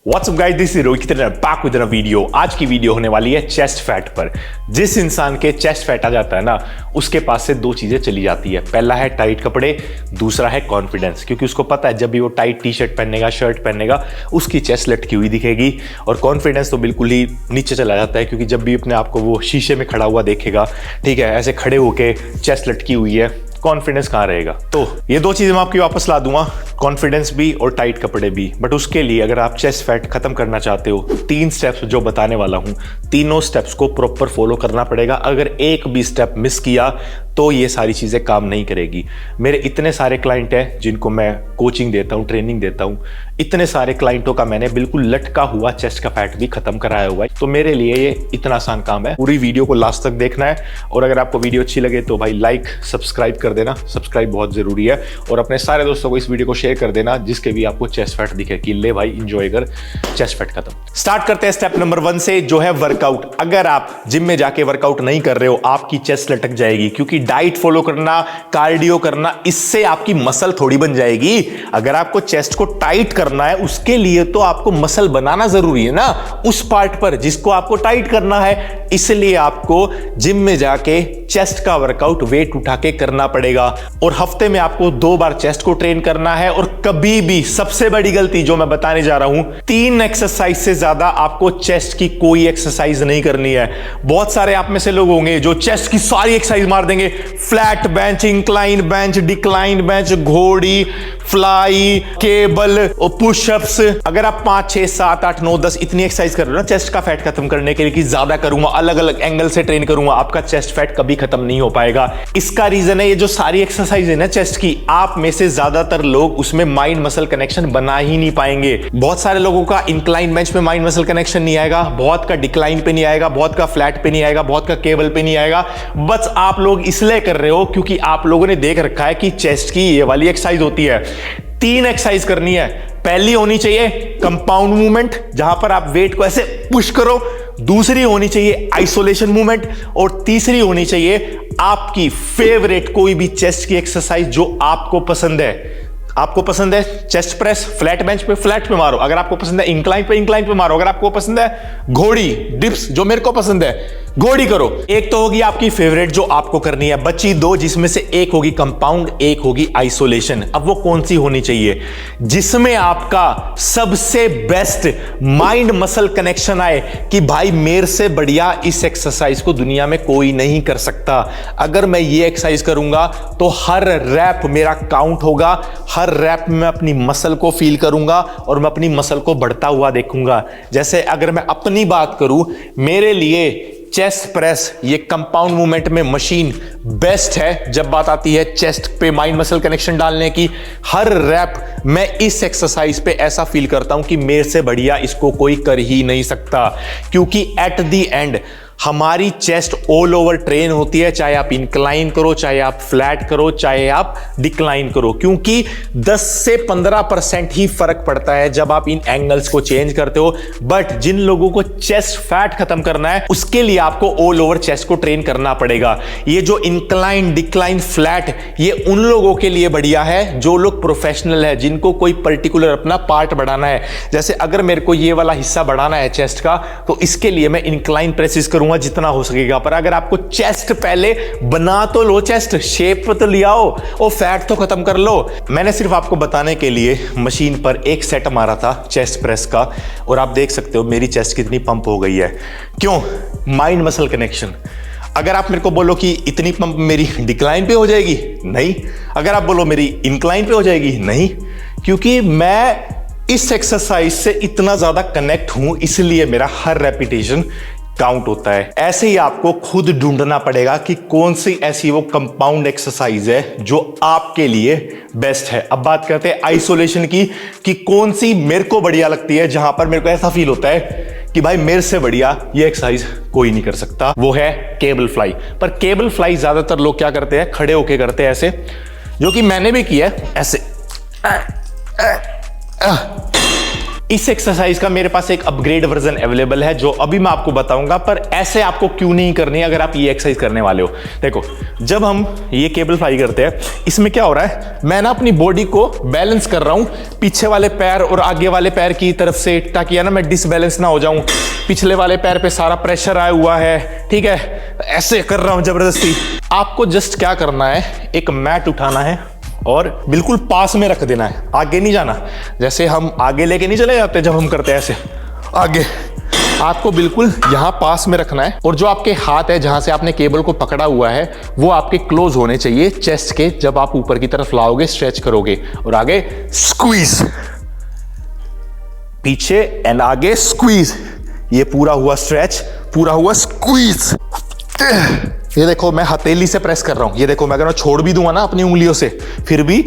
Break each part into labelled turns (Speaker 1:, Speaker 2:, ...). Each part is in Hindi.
Speaker 1: WhatsApp guys, this is Rohit back with a video. आज की वीडियो होने वाली है चेस्ट फैट पर। जिस इंसान के चेस्ट फैट आ जाता है ना, उसके पास से दो चीजें चली जाती है। पहला है टाइट कपड़े, दूसरा है कॉन्फिडेंस। क्योंकि उसको पता है जब भी वो टाइट टी शर्ट पहनेगा, शर्ट पहनेगा, उसकी चेस्ट लटकी हुई दिखेगी। और कॉन्फिडेंस तो बिल्कुल ही नीचे चला जाता है, क्योंकि जब भी अपने आप को वो शीशे में खड़ा हुआ देखेगा, ठीक है, ऐसे खड़े होके चेस्ट लटकी हुई है, कॉन्फिडेंस कहाँ रहेगा। तो ये दो चीजें मैं आपकी वापस ला दूंगा, कॉन्फिडेंस भी और टाइट कपड़े भी। बट उसके लिए अगर आप चेस्ट फैट खत्म करना चाहते हो, 3 स्टेप्स जो बताने वाला हूं, तीनों स्टेप्स को प्रॉपर फॉलो करना पड़ेगा। अगर एक भी स्टेप मिस किया तो ये सारी चीजें काम नहीं करेगी। मेरे इतने सारे क्लाइंट हैं जिनको मैं कोचिंग देता हूं, ट्रेनिंग देता हूं। इतने सारे क्लाइंटों का मैंने बिल्कुल लटका हुआ चेस्ट का फैट भी खत्म कराया हुआ है। तो मेरे लिए ये इतना आसान काम है। पूरी वीडियो को लास्ट तक देखना है। और अगर आपको वीडियो अच्छी लगे तो भाई लाइक, सब्सक्राइब कर देना। सब्सक्राइब बहुत जरूरी है। और अपने सारे दोस्तों को इस वीडियो को शेयर कर देना जिसके भी आपको चेस्ट फैट दिखे कि ले भाई एंजॉय कर, चेस्ट फैट खत्म। स्टार्ट करते हैं स्टेप नंबर 1 से, जो है वर्कआउट। अगर आप जिम में जाके वर्कआउट नहीं कर रहे हो, आपकी चेस्ट लटक जाएगी। क्योंकि डाइट फॉलो करना, कार्डियो करना, इससे आपकी मसल थोड़ी बन जाएगी। अगर आपको चेस्ट को टाइट करना है, उसके लिए तो आपको मसल बनाना जरूरी है ना, उस पार्ट पर जिसको आपको टाइट करना है। इसलिए आपको जिम में जाके चेस्ट का वर्कआउट वेट उठा के करना पड़ेगा। और हफ्ते में आपको 2 बार चेस्ट को ट्रेन करना है। और कभी भी, सबसे बड़ी गलती जो मैं बताने जा रहा हूं, 3 एक्सरसाइज से ज्यादा आपको चेस्ट की कोई एक्सरसाइज नहीं करनी है। बहुत सारे आप में से लोग होंगे जो चेस्ट की सारी एक्सरसाइज मार देंगे, flat bench, incline bench, decline bench, घोड़ी, फ्लाई, केबल और पुशअप्स। अगर आप 5, 6, 7, 8, 9, 10 इतनी एक्सरसाइज कर रहे हो ना चेस्ट का फैट खत्म करने के लिए कि ज्यादा करूंगा, अलग अलग एंगल से ट्रेन करूंगा, आपका चेस्ट फैट कभी खत्म नहीं हो पाएगा। इसका रीजन है ये जो सारी एक्सरसाइज है ना चेस्ट की, आप में से ज्यादातर लोग उसमें माइंड मसल कनेक्शन बना ही नहीं पाएंगे। बहुत सारे लोगों का इंक्लाइन बेंच पे माइंड मसल कनेक्शन नहीं आएगा, बहुत का डिक्लाइन पे नहीं आएगा, बहुत का फ्लैट पे नहीं आएगा, बहुत का केबल पे नहीं आएगा। बस आप लोग इसलिए कर रहे हो क्योंकि आप लोगों ने देख रखा है कि चेस्ट की ये वाली एक्सरसाइज होती है। 3 एक्सरसाइज करनी है। पहली होनी चाहिए कंपाउंड मूवमेंट, जहां पर आप वेट को ऐसे पुश करो। दूसरी होनी चाहिए आइसोलेशन मूवमेंट। और तीसरी होनी चाहिए आपकी फेवरेट कोई भी चेस्ट की एक्सरसाइज जो आपको पसंद है। आपको पसंद है चेस्ट प्रेस, फ्लैट बेंच पे फ्लैट पे मारो। अगर आपको पसंद है इंक्लाइन पे मारो। अगर आपको पसंद है घोड़ी, डिप्स, जो मेरे को पसंद है, घोड़ी करो। एक तो होगी आपकी फेवरेट जो आपको करनी है, बची 2, जिसमें से एक होगी कंपाउंड, एक होगी आइसोलेशन। अब वो कौन सी होनी चाहिए? जिसमें आपका सबसे बेस्ट माइंड मसल कनेक्शन आए कि भाई मेरे से बढ़िया इस एक्सरसाइज को दुनिया में कोई नहीं कर सकता। अगर मैं ये एक्सरसाइज करूंगा तो हर रैप मेरा काउंट होगा, हर रैप में मैं अपनी मसल को फील करूंगा और मैं अपनी मसल को बढ़ता हुआ देखूंगा। जैसे अगर मैं अपनी बात करूं, मेरे लिए चेस्ट प्रेस, ये कंपाउंड मूवमेंट में मशीन बेस्ट है। जब बात आती है चेस्ट पे माइंड मसल कनेक्शन डालने की, हर रैप मैं इस एक्सरसाइज पे ऐसा फील करता हूं कि मेरे से बढ़िया इसको कोई कर ही नहीं सकता। क्योंकि एट द एंड हमारी चेस्ट ऑल ओवर ट्रेन होती है, चाहे आप इंक्लाइन करो, चाहे आप फ्लैट करो, चाहे आप डिक्लाइन करो। क्योंकि 10 से 15% ही फर्क पड़ता है जब आप इन एंगल्स को चेंज करते हो। बट जिन लोगों को चेस्ट फैट खत्म करना है, उसके लिए आपको ऑल ओवर चेस्ट को ट्रेन करना पड़ेगा। ये जो इंक्लाइन, डिक्लाइन, फ्लैट, ये उन लोगों के लिए बढ़िया है जो लोग प्रोफेशनल है, जिनको कोई पर्टिकुलर अपना पार्ट बढ़ाना है। जैसे अगर मेरे को ये वाला हिस्सा बढ़ाना है चेस्ट का, तो इसके लिए मैं इंक्लाइन प्रेसेस करूंगा जितना हो सकेगा। पर अगर आपको चेस्ट पहले बना तो लो, चेस्ट शेप तो ले आओ और फैट तो खत्म कर लो। मैंने सिर्फ आपको बताने के लिए मशीन पर एक सेट मारा था चेस्ट प्रेस का, और आप देख सकते हो मेरी चेस्ट कितनी पंप हो गई है। क्यों? Mind muscle connection. अगर आप मेरे को बोलो कि इतनी पंप मेरी डिक्लाइन पे हो जाएगी, नहीं। अगर आप बोलो मेरी इंक्लाइन पे हो जाएगी, नहीं। क्योंकि मैं इस एक्सरसाइज से इतना ज्यादा कनेक्ट हूं, इसलिए मेरा हर रेपिटेशन काउंट होता है। ऐसे ही आपको खुद ढूंढना पड़ेगा कि कौन सी ऐसी वो कंपाउंड एक्सरसाइज है जो आपके लिए बेस्ट है। अब बात करते हैं आइसोलेशन की, कि कौन सी मेरे को बढ़िया लगती है, जहां पर मेरे को ऐसा फील होता है कि भाई मेरे से बढ़िया ये एक्सरसाइज कोई नहीं कर सकता। वो है केबल फ्लाई। पर केबल फ्लाई ज्यादातर लोग क्या करते हैं, खड़े होके करते हैं ऐसे, जो कि मैंने भी किया है ऐसे। इस एक्सरसाइज का मेरे पास एक अपग्रेड वर्जन अवेलेबल है जो अभी मैं आपको बताऊंगा, पर ऐसे आपको क्यों नहीं करनी अगर आप ये एक्सरसाइज करने वाले हो। देखो, जब हम ये केबल फ्लाई करते हैं, इसमें क्या हो रहा है, मैं ना अपनी बॉडी को बैलेंस कर रहा हूं पीछे वाले पैर और आगे वाले पैर की तरफ से, ताकि ना मैं डिसबैलेंस ना हो जाऊं। पिछले वाले पैर पे सारा प्रेशर आया हुआ है, ठीक है, ऐसे कर रहा हूं जबरदस्ती। आपको जस्ट क्या करना है, एक मैट उठाना है और बिल्कुल पास में रख देना है, आगे नहीं जाना। जैसे हम आगे लेके नहीं चले जाते जब हम करते हैं ऐसे आगे, आपको बिल्कुल यहां पास में रखना है। और जो आपके हाथ है जहां से आपने केबल को पकड़ा हुआ है वो आपके क्लोज होने चाहिए चेस्ट के, जब आप ऊपर की तरफ लाओगे, स्ट्रेच करोगे और आगे स्क्वीज, पीछे एंड आगे स्क्वीज। ये पूरा हुआ स्ट्रेच, पूरा हुआ स्क्वीज। ये देखो मैं हथेली से प्रेस कर रहा हूं, ये देखो मैं अगर छोड़ भी दूंगा ना अपनी उंगलियों से फिर भी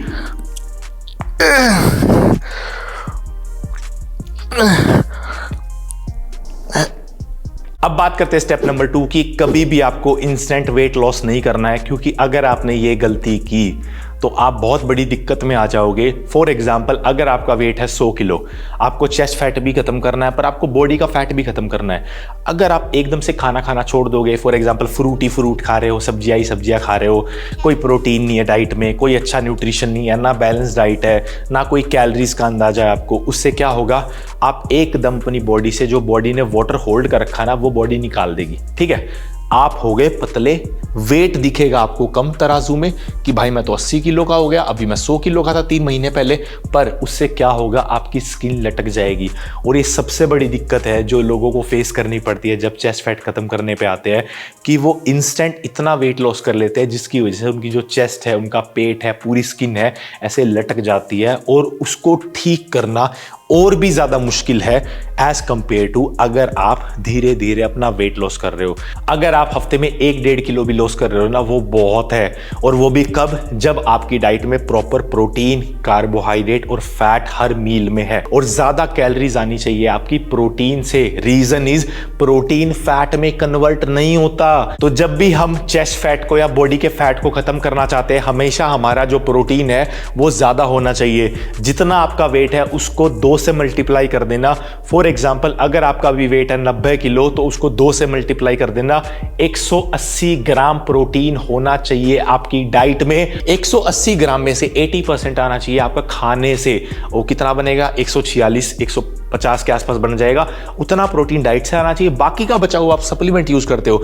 Speaker 1: अब बात करते हैं स्टेप नंबर 2 की। कभी भी आपको इंस्टेंट वेट लॉस नहीं करना है, क्योंकि अगर आपने ये गलती की तो आप बहुत बड़ी दिक्कत में आ जाओगे। फॉर एग्जाम्पल, अगर आपका वेट है 100 किलो, आपको चेस्ट फैट भी खत्म करना है पर आपको बॉडी का फैट भी खत्म करना है। अगर आप एकदम से खाना खाना छोड़ दोगे, फॉर एग्जाम्पल फ्रूट खा रहे हो, सब्जियां खा रहे हो, कोई प्रोटीन नहीं है डाइट में, कोई अच्छा न्यूट्रिशन नहीं है, ना बैलेंस डाइट है, ना कोई कैलोरीज का अंदाजा है आपको, उससे क्या होगा, आप एकदम अपनी बॉडी से, जो बॉडी ने वाटर होल्ड कर रखा ना, वो बॉडी निकाल देगी। ठीक है, आप हो गए पतले, वेट दिखेगा आपको कम तराजू में कि भाई मैं तो 80 किलो का हो गया, अभी मैं 100 किलो का था 3 महीने पहले। पर उससे क्या होगा, आपकी स्किन लटक जाएगी। और ये सबसे बड़ी दिक्कत है जो लोगों को फेस करनी पड़ती है जब चेस्ट फैट खत्म करने पे आते हैं, कि वो इंस्टेंट इतना वेट लॉस कर लेते हैं जिसकी वजह से उनकी जो चेस्ट है, उनका पेट है, पूरी स्किन है, ऐसे लटक जाती है। और उसको ठीक करना और भी ज़्यादा मुश्किल है एज कंपेयर टू अगर आप धीरे धीरे अपना वेट लॉस कर रहे हो। अगर आप हफ्ते में 1-1.5 किलो भी लॉस कर रहे हो ना, वो बहुत है। और वो भी कब, जब आपकी डाइट में प्रॉपर प्रोटीन, कार्बोहाइड्रेट और फैट हर मील में है। और ज़्यादा कैलोरीज आनी चाहिए आपकी प्रोटीन से। रीज़न इज प्रोटीन फैट में कन्वर्ट नहीं होता। तो जब भी हम चेस्ट फैट को या बॉडी के फैट को खत्म करना चाहते हैं, हमेशा हमारा जो प्रोटीन है वो ज़्यादा होना चाहिए। जितना आपका वेट है उसको 2 से मल्टीप्लाई कर देना। फॉर एग्जांपल, अगर आपका भी वेट है 90 किलो तो उसको 2 से मल्टीप्लाई कर देना। 180 ग्राम प्रोटीन होना चाहिए आपकी डाइट में। 180 ग्राम में से 80% आना चाहिए आपका खाने से। वो कितना बनेगा, 146, 150 के आसपास बन जाएगा। उतना प्रोटीन डाइट से आना चाहिए। बाकी का बचा हुआ आप सप्लीमेंट यूज करते हो।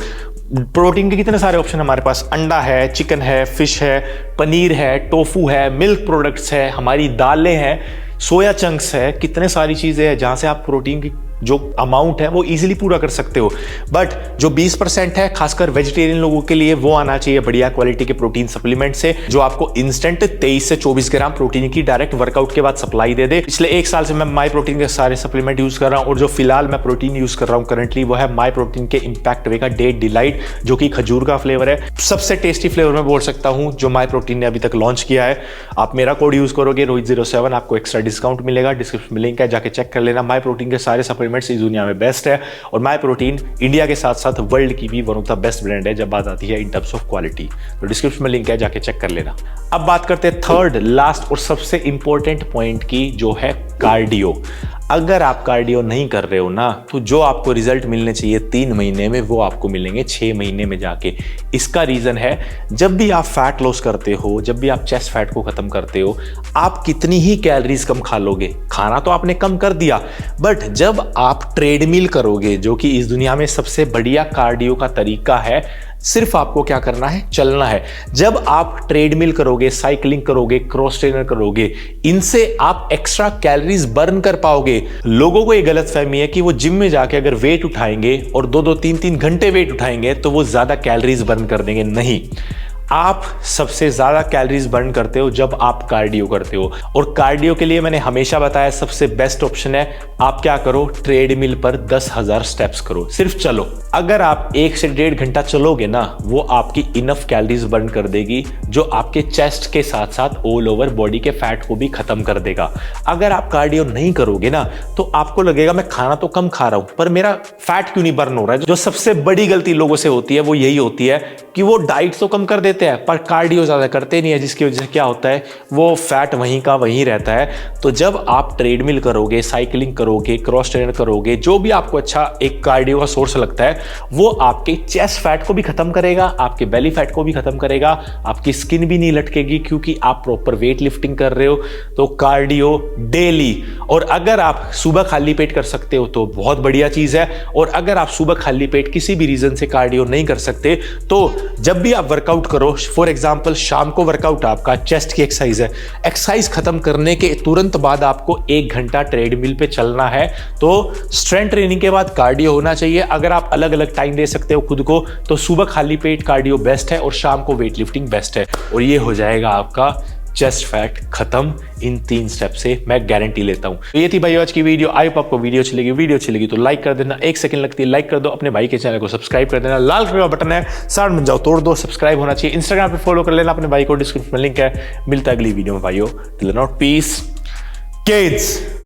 Speaker 1: प्रोटीन के कितने सारे ऑप्शन हमारे पास, अंडा है, चिकन है, फिश है, पनीर है, टोफू है, मिल्क प्रोडक्ट्स है, हमारी दालें हैं, सोया चंक्स है, कितने सारी चीज़ें हैं जहाँ से आप प्रोटीन की जो अमाउंट है वो इजीली पूरा कर सकते हो। बट जो 20% है खासकर वेजिटेरियन लोगों के लिए, वो आना चाहिए बढ़िया क्वालिटी के प्रोटीन सप्लीमेंट से, जो आपको इंस्टेंट 23 से 24 ग्राम प्रोटीन की डायरेक्ट वर्कआउट के बाद सप्लाई दे दे। पिछले 1 साल से मैं माई प्रोटीन के सारे सप्लीमेंट यूज कर रहा हूँ, और जो फिलहाल मैं प्रोटीन यूज कर रहा हूँ करंटली, वो है माई प्रोटीन के इंपैक्ट वे का डेट डिलाइट, जो कि खजूर का फ्लेवर है। सबसे टेस्टी फ्लेवर मैं बोल सकता हूँ जो माई प्रोटीन ने अभी तक लॉन्च किया है। आप मेरा कोड यूज करोगे रोहित07, आपको एक्स्ट्रा डिस्काउंट मिलेगा। डिस्क्रिप्शन में लिंक है, जाके चेक कर लेना। माई प्रोटीन के सारे सप्लीमेंट्स इस दुनिया में बेस्ट है, और माई प्रोटीन इंडिया के साथ साथ वर्ल्ड की भी one of the best brand है जब बात आती है इन टर्म्स ऑफ क्वालिटी। तो डिस्क्रिप्शन में लिंक है, जाके चेक कर लेना। अब बात करते हैं थर्ड, लास्ट और सबसे इंपॉर्टेंट पॉइंट की, जो है कार्डियो। अगर आप कार्डियो नहीं कर रहे हो ना, तो जो आपको रिजल्ट मिलने चाहिए 3 महीने में, वो आपको मिलेंगे 6 महीने में जाके। इसका रीजन है, जब भी आप फैट लॉस करते हो, जब भी आप चेस्ट फैट को खत्म करते हो, आप कितनी ही कैलोरीज कम खा लोगे, खाना तो आपने कम कर दिया, बट जब आप ट्रेडमिल करोगे, जो कि इस दुनिया में सबसे बढ़िया कार्डियो का तरीका है, सिर्फ आपको क्या करना है, चलना है। जब आप ट्रेडमिल करोगे, साइकिलिंग करोगे, क्रॉस ट्रेनर करोगे, इनसे आप एक्स्ट्रा कैलोरीज बर्न कर पाओगे। लोगों को ये गलतफहमी है कि वो जिम में जाके अगर वेट उठाएंगे और 2-2, 3-3 घंटे वेट उठाएंगे तो वो ज्यादा कैलोरीज बर्न कर देंगे। नहीं, आप सबसे ज्यादा कैलोरीज बर्न करते हो जब आप कार्डियो करते हो। और कार्डियो के लिए मैंने हमेशा बताया सबसे बेस्ट ऑप्शन है, आप क्या करो, ट्रेडमिल पर 10,000 स्टेप्स करो, सिर्फ चलो। अगर आप 1 से 1.5 घंटा चलोगे ना, वो आपकी इनफ कैलोरीज बर्न कर देगी, जो आपके चेस्ट के साथ साथ ऑल ओवर बॉडी के फैट को भी खत्म कर देगा। अगर आप कार्डियो नहीं करोगे ना, तो आपको लगेगा मैं खाना तो कम खा रहा हूं, पर मेरा फैट क्यों नहीं बर्न हो रहा है। जो सबसे बड़ी गलती लोगों से होती है वो यही होती है कि वो डाइट तो कम कर देते लेते हैं पर कार्डियो ज़्यादा करते नहीं है, जिसकी वजह से क्या होता है वो फैट वहीं का वहीं रहता है। तो जब आप ट्रेडमिल करोगे, साइकिलिंग करोगे, क्रॉस ट्रेनर करोगे, जो भी आपको अच्छा एक कार्डियो का सोर्स लगता है, वो आपके चेस्ट फैट को भी खत्म करेगा, आपके बेली फैट को भी खत्म करेगा, आपकी स्किन भी नहीं लटकेगी क्योंकि आप प्रॉपर वेट लिफ्टिंग कर रहे हो। तो कार्डियो डेली, और अगर आप सुबह खाली पेट कर सकते हो तो बहुत बढ़िया चीज है, और अगर आप सुबह खाली पेट किसी भी रीजन से कार्डियो नहीं कर सकते तो जब भी आप वर्कआउट करो, फॉर एग्जांपल शाम को वर्कआउट आपका चेस्ट की एक्सरसाइज है, एक्सरसाइज खत्म करने के तुरंत बाद आपको 1 घंटा ट्रेडमिल पे चलना है। तो स्ट्रेंथ ट्रेनिंग के बाद कार्डियो होना चाहिए। अगर आप अलग अलग टाइम दे सकते हो खुद को तो सुबह खाली पेट कार्डियो बेस्ट है और शाम को वेट लिफ्टिंग बेस्ट है, और ये हो जाएगा आपका चेस्ट फैट खत्म इन 3 स्टेप से, मैं गारंटी लेता हूं। तो ये थी भाई आज की वीडियो। आई होप आपको वीडियो अच्छी लगी तो लाइक कर देना, 1 सेकंड लगती है, लाइक कर दो। अपने भाई के चैनल को सब्सक्राइब कर देना, लाल कलर का बटन है साइड में जाओ तोड़ दो, सब्सक्राइब होना चाहिए। इंस्टाग्राम पे फॉलो कर लेना अपने भाई को, डिस्क्रिप्शन में लिंक है। मिलता है अगली वीडियो में भाइयों। Till then, peace kids.